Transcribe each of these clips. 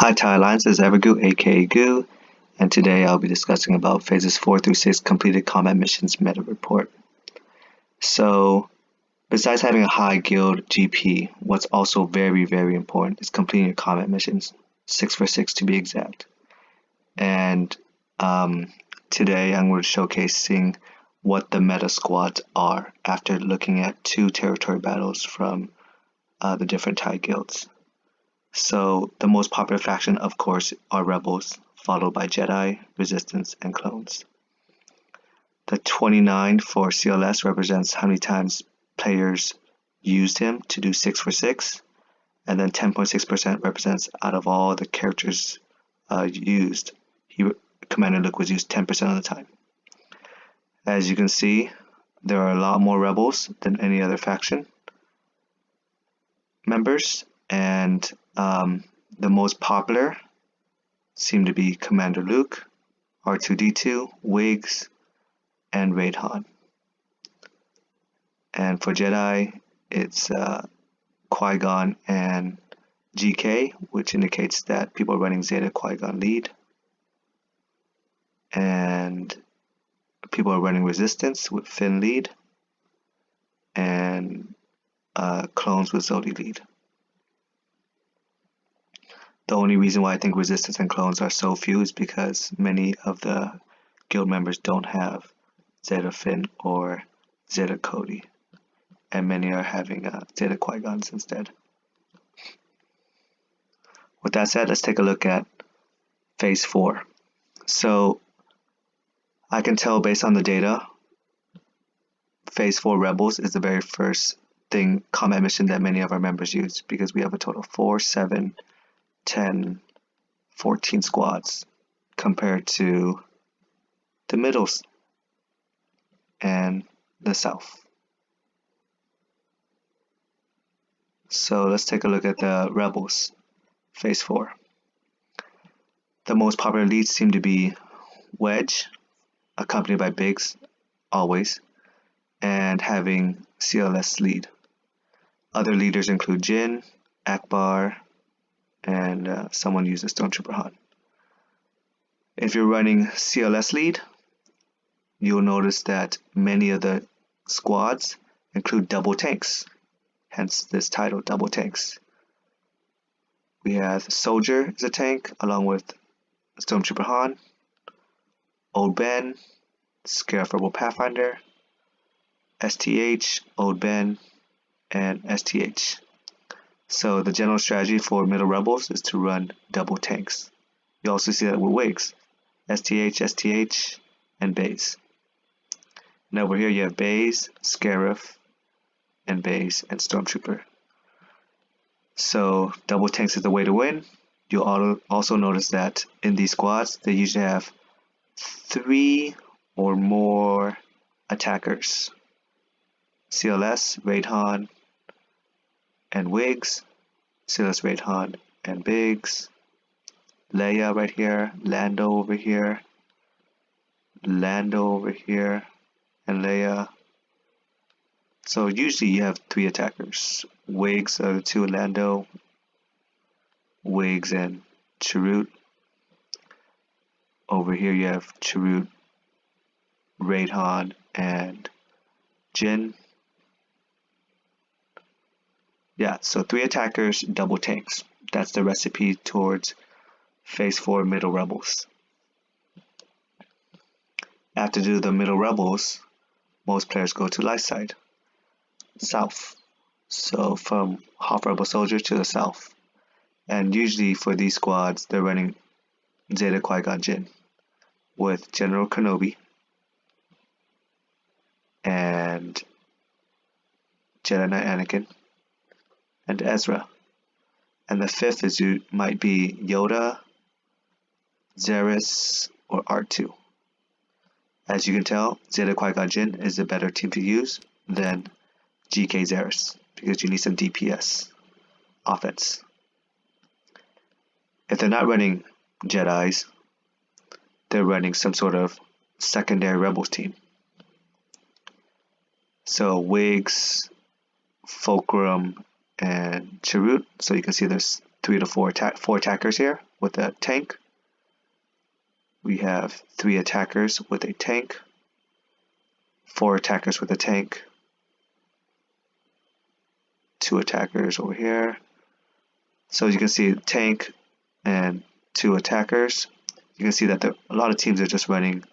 Hi Thailand, this is Evergoo, aka Goo, and today I'll be discussing about phases 4 through 6 completed combat missions meta report. So, besides having a high guild GP, what's also very important is completing your combat missions, 6 for 6 to be exact. And today I'm going to showcasing what the meta squads are after looking at 2 territory battles from the different Thai guilds. So the most popular faction, of course, are Rebels, followed by Jedi, Resistance, and Clones. The 29 for CLS represents how many times players used him to do 6 for 6, and then 10.6% represents out of all the characters used, Commander Luke was used 10% of the time. As you can see, there are a lot more Rebels than any other faction members, and the most popular seem to be Commander Luke, R2-D2, Wigs, and Raid-Han. And for Jedi, it's Qui-Gon and GK, which indicates that people are running Zeta Qui-Gon lead. And people are running Resistance with Finn lead. And Clones with Zodi lead. The only reason why I think Resistance and Clones are so few is because many of the guild members don't have Zeta Finn or Zeta Cody, and many are having Zeta Qui-Gons instead. With that said, let's take a look at Phase 4. So I can tell based on the data, Phase 4 Rebels is the very first combat mission that many of our members use, because we have a total of 4, 7, 10, 14 squads compared to the middles and the south. So let's take a look at the Rebels, Phase 4. The most popular leads seem to be Wedge, accompanied by Biggs, always, and having CLS lead. Other leaders include Jin, Akbar, and someone uses Stormtrooper Han. If you're running CLS lead, you'll notice that many of the squads include double tanks, hence this title, Double Tanks. We have Soldier as a tank, along with Stormtrooper Han, Old Ben, Scarif Rebel Pathfinder, STH, Old Ben, and STH. So the general strategy for middle Rebels is to run double tanks. You also see that with Wigs, STH, STH, and Baze. And over here you have Baze, Scarif, and Baze, and Stormtrooper. So double tanks is the way to win. You'll also notice that in these squads, they usually have 3 or more attackers. CLS, Raid-Han, and Wigs, CLS, Raid-Han, and Biggs, Leia right here, Lando over here, Lando over here, and Leia. So usually you have 3 attackers. Wigs are the 2 Lando, Wigs and Chirrut. Over here you have Chirrut, Raid-Han, and Jin. Yeah, so 3 attackers, double tanks. That's the recipe towards Phase 4 Middle Rebels. After do the Middle Rebels, most players go to light side, south. So from Hoth Rebel Soldier to the south. And usually for these squads, they're running Zeta Qui-Gon Jinn with General Kenobi and Jedi Knight Anakin and Ezra. And the 5th might be Yoda, Zaris, or R2. As you can tell, Zeta Qui-Gon Jinn is a better team to use than GK Zaris, because you need some DPS offense. If they're not running Jedis, they're running some sort of secondary Rebels team. So Wigs, Fulcrum, and Chirrut. So you can see there's 3 to 4 attackers here with a tank. We have 3 attackers with a tank, 4 attackers with a tank, 2 attackers over here. So you can see tank and 2 attackers. You can see that a lot of teams are just running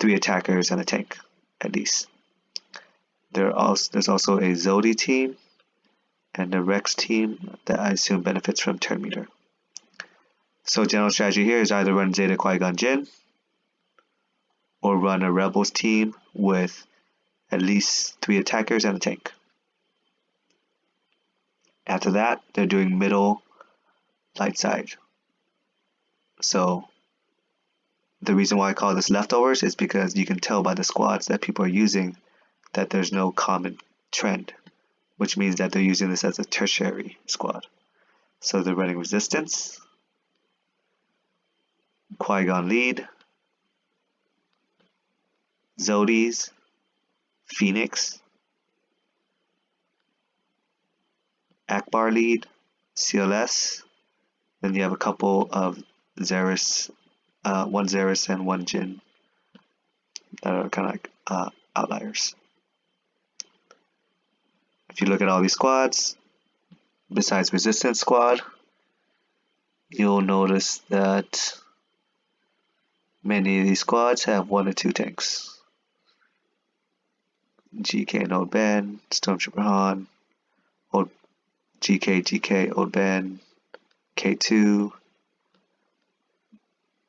3 attackers and a tank at least. There's also a Zodi team and a Rex team that I assume benefits from turn meter. So general strategy here is either run Zeta Qui-Gon Jinn or run a Rebels team with at least 3 attackers and a tank. After that, they're doing middle light side. So the reason why I call this leftovers is because you can tell by the squads that people are using that there's no common trend, which means that they're using this as a tertiary squad. So they're running Resistance, Qui-Gon lead, Zodies, Phoenix, Akbar lead, CLS, then you have a couple of Zerus, one Zerus and one Jinn that are kind of like outliers. If you look at all these squads, besides Resistance squad, you'll notice that many of these squads have 1 or 2 tanks. GK and Old Ben, Stormtrooper Han, GK, Old Ben, K2,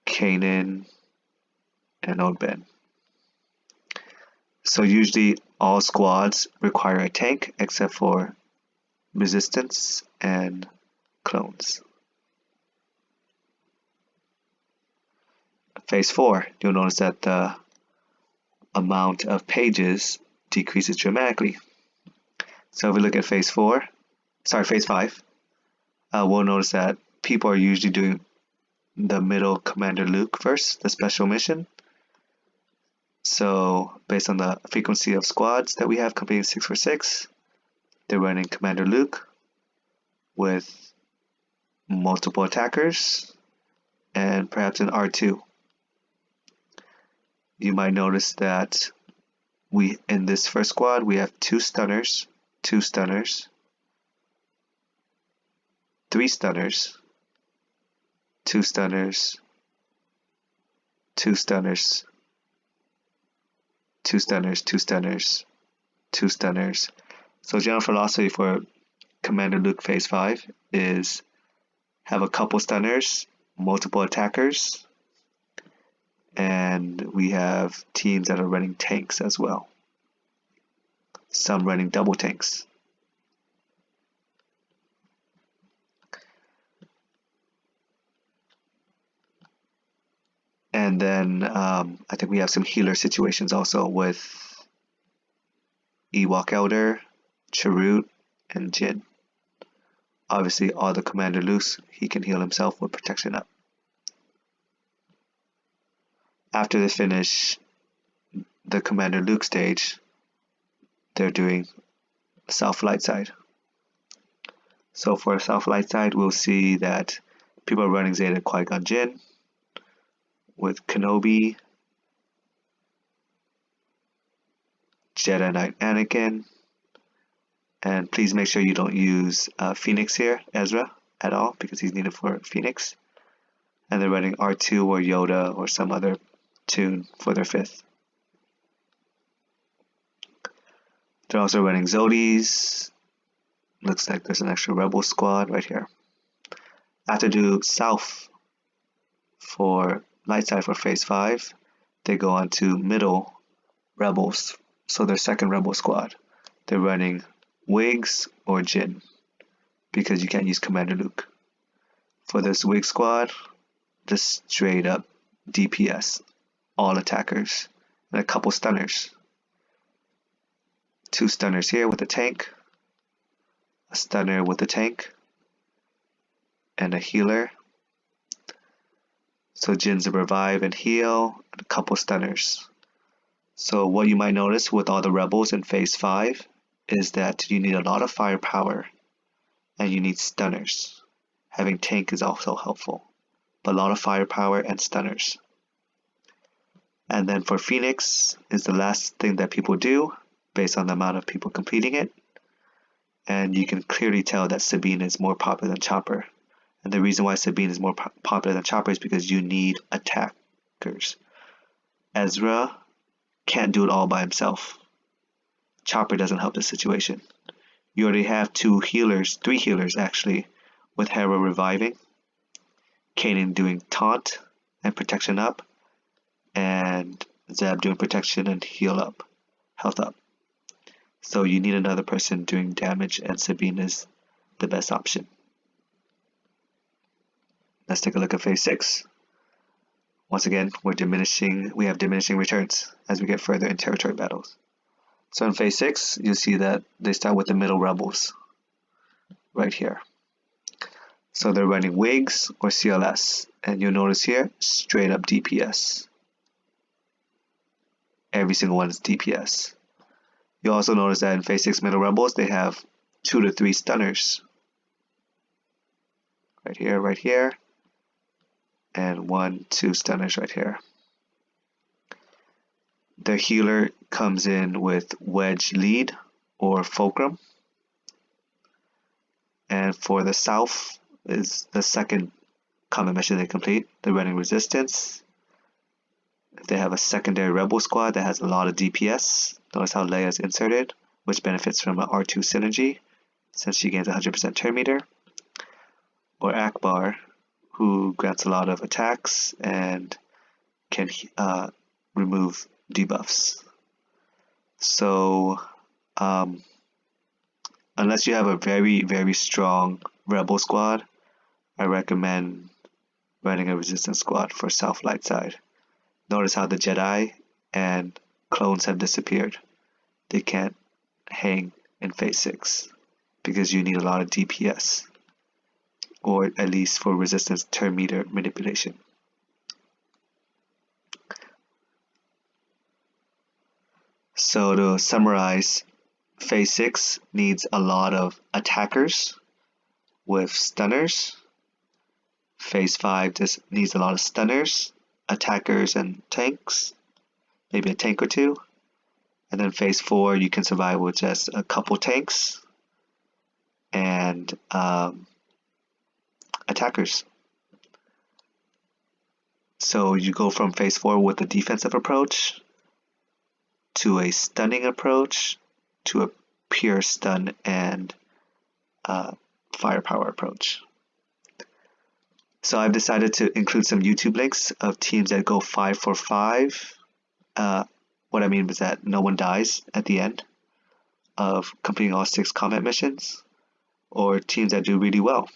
Kanan, and Old Ben. So usually all squads require a tank except for Resistance and clones. Phase 4, you'll notice that the amount of pages decreases dramatically. So if we look at phase 5, we'll notice that people are usually doing the middle Commander Luke first, the special mission. So based on the frequency of squads that we have completing 646, they're running Commander Luke with multiple attackers and perhaps an R2. You might notice that in this first squad we have 2 stunners, 2 stunners, 3 stunners, 2 stunners, 2 stunners, 2 stunners, 2 stunners, 2 stunners. So general philosophy for Commander Luke Phase 5 is have a couple stunners, multiple attackers, and we have teams that are running tanks as well. Some running double tanks. And then I think we have some healer situations also with Ewok Elder, Chirrut, and Jinn. Obviously, all the Commander Lukes, he can heal himself with Protection Up. After they finish the Commander Luke stage, they're doing South Light Side. So for South Light Side, we'll see that people are running Zeta Qui-Gon Jinn with Kenobi, Jedi Knight Anakin, and please make sure you don't use Phoenix here, Ezra, at all, because he's needed for Phoenix. And they're running R2 or Yoda or some other tune for their 5th. They're also running Zodies. Looks like there's an extra Rebel squad right here. After do South for Light Side for Phase 5, they go on to Middle Rebels, so their 2nd Rebel squad. They're running Wigs or Jinn, because you can't use Commander Luke. For this Wig squad, just straight up DPS, all attackers, and a couple stunners. 2 stunners here with a tank, a stunner with a tank, and a healer. So Jinn's a revive and heal, and a couple stunners. So what you might notice with all the rebels in Phase 5 is that you need a lot of firepower and you need stunners. Having tank is also helpful, but a lot of firepower and stunners. And then for Phoenix is the last thing that people do based on the amount of people completing it. And you can clearly tell that Sabine is more popular than Chopper. And the reason why Sabine is more popular than Chopper is because you need attackers. Ezra can't do it all by himself. Chopper doesn't help the situation. You already have three healers actually, with Hera reviving, Kanan doing taunt and protection up, and Zeb doing protection and health up. So you need another person doing damage, and Sabine is the best option. Let's take a look at phase 6. Once again, we have diminishing returns as we get further in territory battles. So in phase 6, you see that they start with the middle rebels right here. So they're running WIGs or CLS, and you'll notice here, straight up DPS. Every single one is DPS. You'll also notice that in phase 6 middle rebels, they have 2 to 3 stunners. Right here, and 1, 2 stunners right here. The healer comes in with Wedge Lead or Fulcrum. And for the south is the second combat mission they complete, the running resistance. They have a secondary rebel squad that has a lot of DPS. Notice how Leia is inserted, which benefits from an R2 synergy since she gains 100% turn meter. Or Akbar, who grants a lot of attacks and can remove debuffs. So unless you have a very, very strong rebel squad, I recommend running a resistance squad for South Light Side. Notice how the Jedi and clones have disappeared. They can't hang in phase 6 because you need a lot of DPS, or at least for resistance turn meter manipulation. So to summarize, phase 6 needs a lot of attackers with stunners. Phase 5 just needs a lot of stunners, attackers, and tanks, maybe a tank or 2. And then phase 4 you can survive with just a couple tanks and attackers. So you go from phase 4 with a defensive approach to a stunning approach to a pure stun and firepower approach. So I've decided to include some YouTube links of teams that go 5 for 5. What I mean is that no one dies at the end of completing all 6 combat missions, or teams that do really well.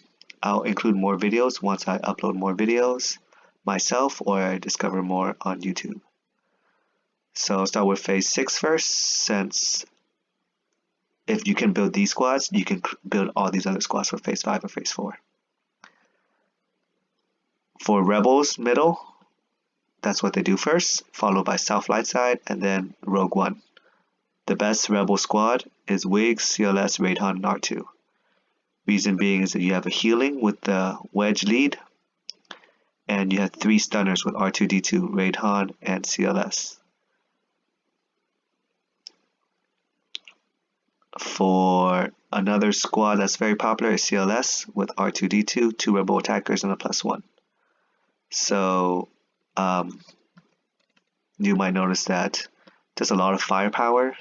I'll include more videos once I upload more videos myself or I discover more on YouTube. So I'll start with phase 6 first, since if you can build these squads, you can build all these other squads for phase 5 or phase 4. For Rebels middle, that's what they do first, followed by South Light Side, and then Rogue One. The best Rebel squad is WIGs, CLS, Raidhan, and R2. Reason being is that you have a healing with the Wedge Lead, and you have 3 stunners with R2-D2, Raidhan, and CLS. For another squad that's very popular is CLS with R2-D2, 2 Rebel attackers, and a +1. So you might notice that there's a lot of firepower,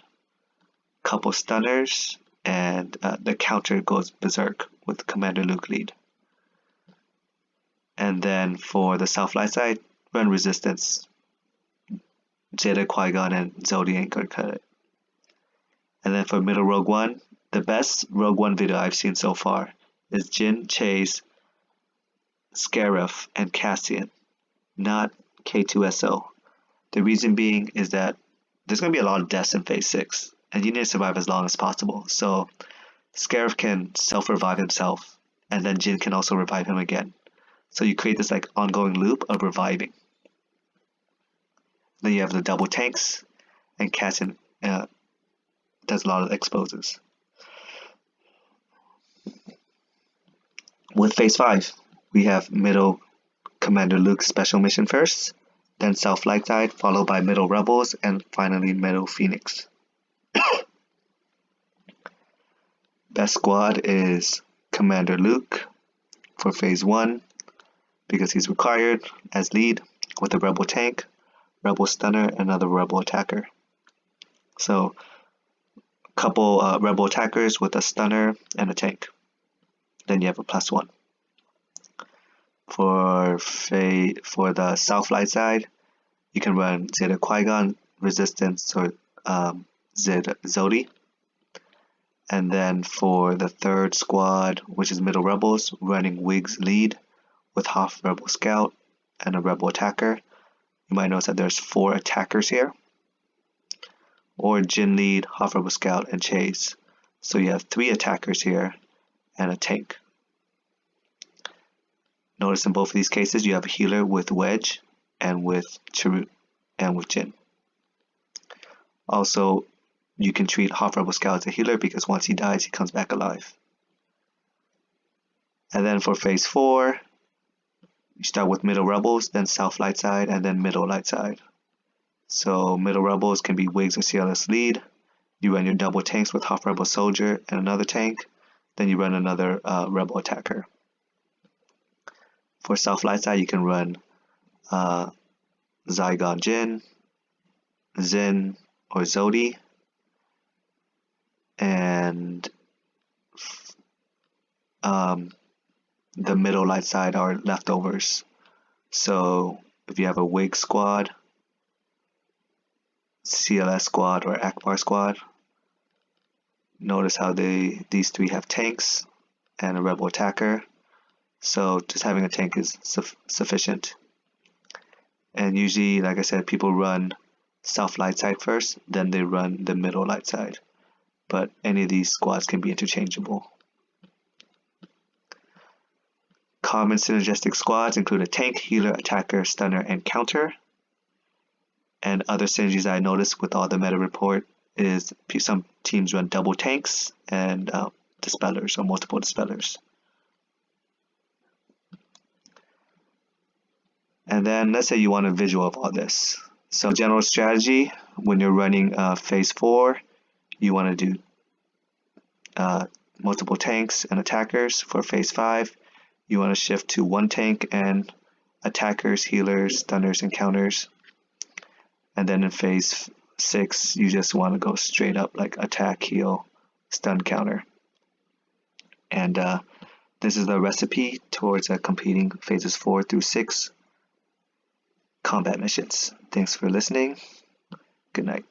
couple stunners, and the counter goes berserk with Commander Luke lead. And then for the South Light Side, run resistance. Jedi, Qui-Gon, and Zodi ain't gonna cut it. And then for middle Rogue One, the best Rogue One video I've seen so far is Jyn, Chase, Scarif, and Cassian, not K2SO. The reason being is that there's going to be a lot of deaths in phase 6, and you need to survive as long as possible. So Scarif can self-revive himself, and then Jyn can also revive him again. So you create this like ongoing loop of reviving. Then you have the double tanks, and Cassian does a lot of exposes. With Phase 5, we have Middle Commander Luke Special Mission first, then South Light Side, followed by Middle Rebels, and finally Middle Phoenix. Best squad is Commander Luke for Phase 1, because he's required as lead with a Rebel tank, Rebel stunner, and another Rebel attacker. So, a couple Rebel attackers with a stunner and a tank. Then you have a +1. For the South Light Side, you can run Zeta Qui-Gon, Resistance, or Zeta Zodi. And then for the third squad, which is Middle Rebels, running Wiggs lead with Hoth Rebel Scout and a Rebel attacker. You might notice that there's 4 attackers here. Or Jyn lead, Hoth Rebel Scout, and Chase. So you have 3 attackers here and a tank. Notice in both of these cases you have a healer with Wedge and with Chirrut and with Jyn. Also, you can treat Hoth Rebel Scout as a healer because once he dies, he comes back alive. And then for Phase 4, you start with Middle Rebels, then South Light Side, and then Middle Light Side. So Middle Rebels can be Wiggs or CLS lead. You run your double tanks with Hoth Rebel Soldier and another tank. Then you run another Rebel attacker. For South Light Side, you can run Zygon Jyn, Zyn, or Zodi. And the Middle Light Side are leftovers. So if you have a Wig squad, CLS squad, or Akbar squad, notice how these 3 have tanks and a Rebel attacker. So just having a tank is sufficient. And usually, like I said, people run South Light Side first, then they run the Middle Light Side. But any of these squads can be interchangeable. Common synergistic squads include a tank, healer, attacker, stunner, and counter. And other synergies I noticed with all the meta report is some teams run double tanks and dispellers, or multiple dispellers. And then let's say you want a visual of all this. So general strategy, when you're running Phase 4, you want to do multiple tanks and attackers. For Phase 5, you want to shift to 1 tank and attackers, healers, stunners, and counters. And then in Phase 6, you just want to go straight up like attack, heal, stun, counter. And this is the recipe towards completing Phases 4 through 6 combat missions. Thanks for listening. Good night.